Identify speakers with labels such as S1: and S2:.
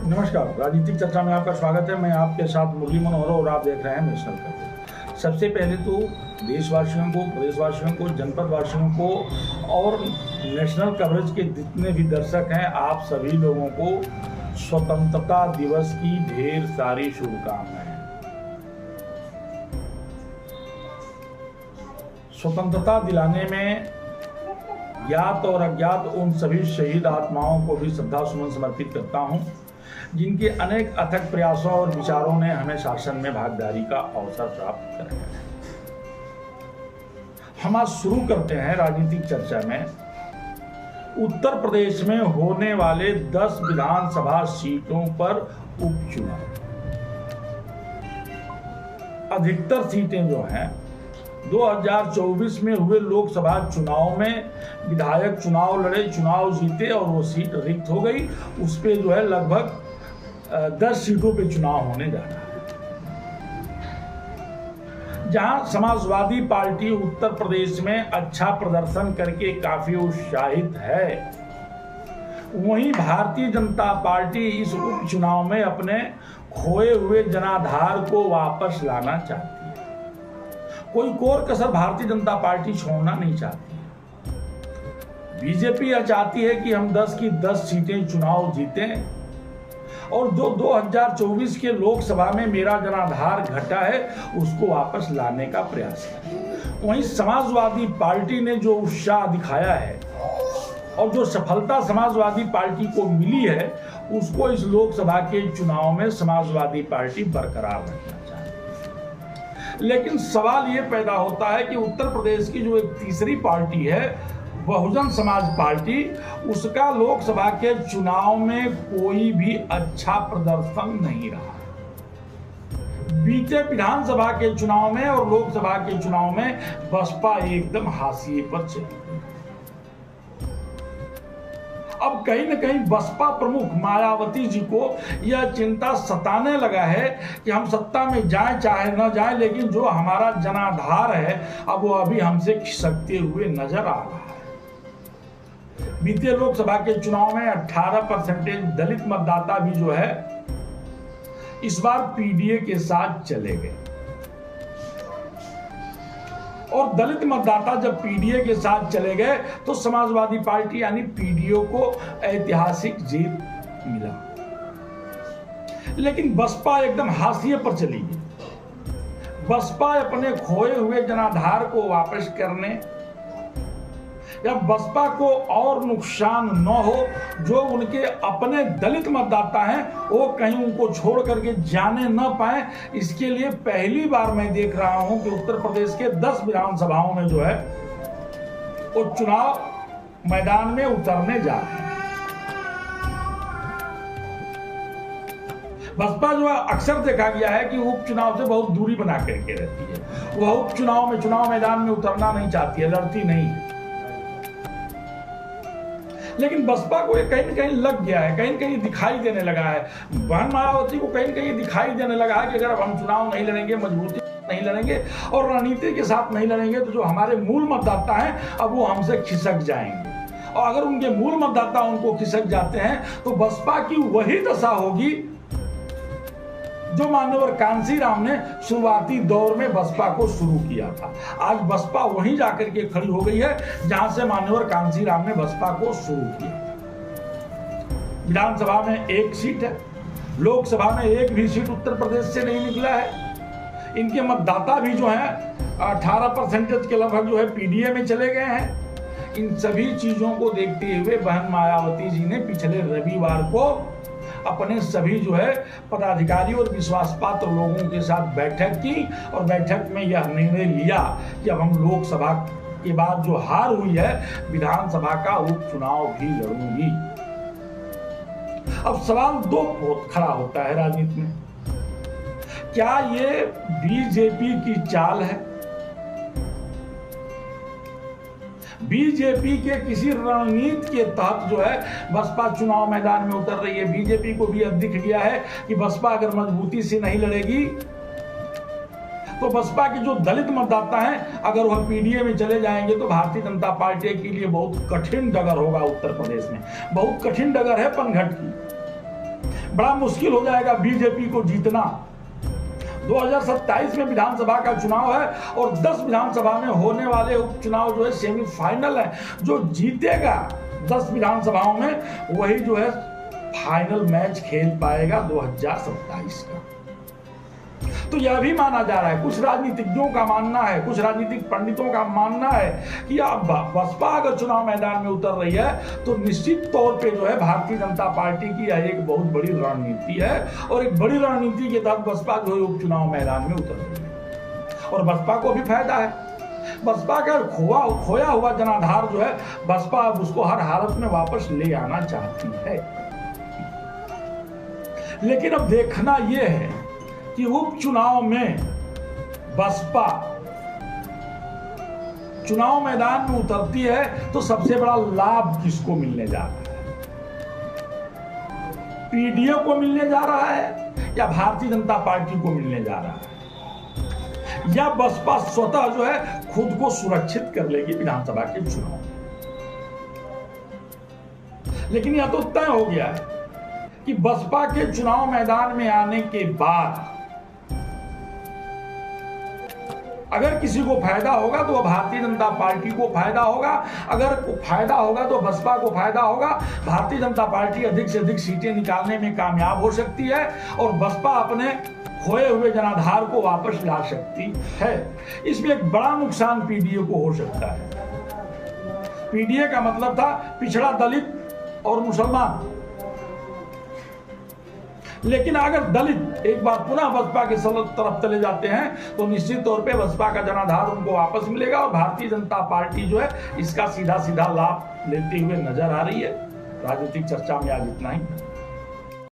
S1: नमस्कार, राजनीतिक चर्चा में आपका स्वागत है। मैं आपके साथ मुरली मनोहर और आप देख रहे हैं नेशनल कवरेज। सबसे पहले तो देशवासियों को, प्रदेशवासियों को, जनपद वासियों को और नेशनल कवरेज के जितने भी दर्शक हैं, आप सभी लोगों को स्वतंत्रता दिवस की ढेर सारी शुभकामनाएं। स्वतंत्रता दिलाने में ज्ञात और अज्ञात उन सभी शहीद आत्माओं को भी श्रद्धा सुमन समर्पित करता हूं, जिनके अनेक अथक प्रयासों और विचारों ने हमें शासन में भागीदारी का अवसर प्राप्त कराया है। हम आज शुरू करते हैं राजनीतिक चर्चा में उत्तर प्रदेश में होने वाले 10 विधानसभा सीटों पर उपचुनाव। अधिकतर सीटें जो हैं 2024 में हुए लोकसभा चुनाव में विधायक चुनाव लड़े, चुनाव जीते और वो सीट रिक्त हो गई। उस पे जो है लगभग 10 सीटों पे चुनाव होने जा रहा है। जहां समाजवादी पार्टी उत्तर प्रदेश में अच्छा प्रदर्शन करके काफी उत्साहित है, वहीं भारतीय जनता पार्टी इस उपचुनाव में अपने खोए हुए जनाधार को वापस लाना चाहती है। कोई कोर कसर भारतीय जनता पार्टी छोड़ना नहीं चाहती है। बीजेपी यह चाहती है कि हम 10 की 10 सीटें चुनाव जीतें और जो 2024 के लोकसभा में मेरा जनाधार घटा है उसको वापस लाने का प्रयास करें। वहीं समाजवादी पार्टी ने जो उत्साह दिखाया है और जो सफलता समाजवादी पार्टी को मिली है, उसको इस लोकसभा के चुनाव में समाजवादी पार्टी बरकरार रखना चाहती है। लेकिन सवाल ये पैदा होता है कि उत्तर प्रदेश की जो एक तीसरी पार्टी है, बहुजन समाज पार्टी, उसका लोकसभा के चुनाव में कोई भी अच्छा प्रदर्शन नहीं रहा। बीते विधानसभा के चुनाव में और लोकसभा के चुनाव में बसपा एकदम हाशिए पर चली गई। अब कहीं न कहीं बसपा प्रमुख मायावती जी को यह चिंता सताने लगा है कि हम सत्ता में जाएं चाहे न जाएं, लेकिन जो हमारा जनाधार है अब वो अभी हमसे खिसकते हुए नजर आ रहा है। बीते लोकसभा के चुनाव में 18% दलित मतदाता भी जो है इस बार पीडीए के साथ चले गए और दलित मतदाता जब पीडीए के साथ चले गए तो समाजवादी पार्टी यानी पीडीए को ऐतिहासिक जीत मिला। लेकिन बसपा एकदम हाशिए पर चली गई। बसपा अपने खोए हुए जनाधार को वापस करने या बसपा को और नुकसान न हो, जो उनके अपने दलित मतदाता हैं वो कहीं उनको छोड़ करके जाने न पाए, इसके लिए पहली बार मैं देख रहा हूं कि उत्तर प्रदेश के 10 विधानसभाओं में जो है वो चुनाव मैदान में उतरने जा रहे हैं। बसपा जो है अक्सर देखा गया है कि उपचुनाव से बहुत दूरी बना करके रहती है। वह उपचुनाव में चुनाव मैदान में उतरना नहीं चाहती है, लड़ती नहीं है। लेकिन बसपा को ये कहीं न कहीं लग गया है, कहीं न कहीं दिखाई देने लगा है। बहन मायावती को कहीं न कहीं दिखाई देने लगा है कि अगर अब हम चुनाव नहीं लड़ेंगे, मजबूती नहीं लड़ेंगे और रणनीति के साथ नहीं लड़ेंगे, तो जो हमारे मूल मतदाता हैं अब वो हमसे खिसक जाएंगे। और अगर उनके मूल मतदाता उनको खिसक जाते हैं तो बसपा की वही दशा होगी जो मान्यवर कांशीराम ने शुरुआती दौर में बसपा को शुरू किया था। आज बसपा वहीं जाकर के खड़ी हो गई है जहां से मान्यवर कांशीराम ने बसपा को शुरू किया। विधानसभा में 1 सीट है, लोकसभा में 1 भी सीट उत्तर प्रदेश से नहीं निकला है। इनके मतदाता भी जो है 18% के लगभग जो है पीडीए में चले गए हैं। इन सभी चीजों को देखते हुए बहन मायावती जी ने पिछले रविवार को अपने सभी जो है पदाधिकारी और विश्वास पात्र लोगों के साथ बैठक की और बैठक में यह निर्णय लिया कि अब हम लोकसभा के बाद जो हार हुई है, विधानसभा का उपचुनाव भी लड़ूंगी। अब सवाल 2 खड़ा होता है राजनीति में, क्या ये बीजेपी की चाल है? बीजेपी के किसी रणनीति के तहत जो है बसपा चुनाव मैदान में उतर रही है। बीजेपी को भी अब दिख गया है कि बसपा अगर मजबूती से नहीं लड़ेगी तो बसपा के जो दलित मतदाता हैं अगर वह पीडीए में चले जाएंगे तो भारतीय जनता पार्टी के लिए बहुत कठिन डगर होगा। उत्तर प्रदेश में बहुत कठिन डगर है पनघट की। बड़ा मुश्किल हो जाएगा बीजेपी को जीतना। 2027 में विधानसभा का चुनाव है और 10 विधानसभा में होने वाले उपचुनाव जो है सेमीफाइनल है। जो जीतेगा 10 विधानसभाओं में वही जो है फाइनल मैच खेल पाएगा 2027 का। तो यह भी माना जा रहा है, कुछ राजनीतिज्ञों का मानना है, कुछ राजनीतिक पंडितों का मानना है कि अब बसपा अगर चुनाव मैदान में उतर रही है तो निश्चित तौर पे जो है भारतीय जनता पार्टी की यह एक बहुत बड़ी रणनीति है और एक बड़ी रणनीति के तहत बसपा जो है उपचुनाव मैदान में उतर रही है और बसपा को भी फायदा है। बसपा का खोया हुआ जनाधार जो है बसपा अब उसको हर हालत में वापस ले आना चाहती है। लेकिन अब देखना यह है कि उपचुनाव में बसपा चुनाव मैदान में उतरती है तो सबसे बड़ा लाभ किसको मिलने जा रहा है? पीडीए को मिलने जा रहा है या भारतीय जनता पार्टी को मिलने जा रहा है, या बसपा स्वतः जो है खुद को सुरक्षित कर लेगी विधानसभा के चुनाव? लेकिन यह तो तय हो गया है कि बसपा के चुनाव मैदान में आने के बाद अगर किसी को फायदा होगा तो भारतीय जनता पार्टी को फायदा होगा, अगर फायदा होगा तो बसपा को फायदा होगा। भारतीय जनता पार्टी अधिक से अधिक सीटें निकालने में कामयाब हो सकती है और बसपा अपने खोए हुए जनाधार को वापस ला सकती है। इसमें एक बड़ा नुकसान पीडीए को हो सकता है। पीडीए का मतलब था पिछड़ा दलित और मुसलमान, लेकिन अगर दलित एक बार पुनः बसपा के तरफ चले जाते हैं तो निश्चित तौर पे बसपा का जनाधार उनको वापस मिलेगा और भारतीय जनता पार्टी जो है इसका सीधा सीधा लाभ लेते हुए नजर आ रही है। राजनीतिक चर्चा में आज इतना ही।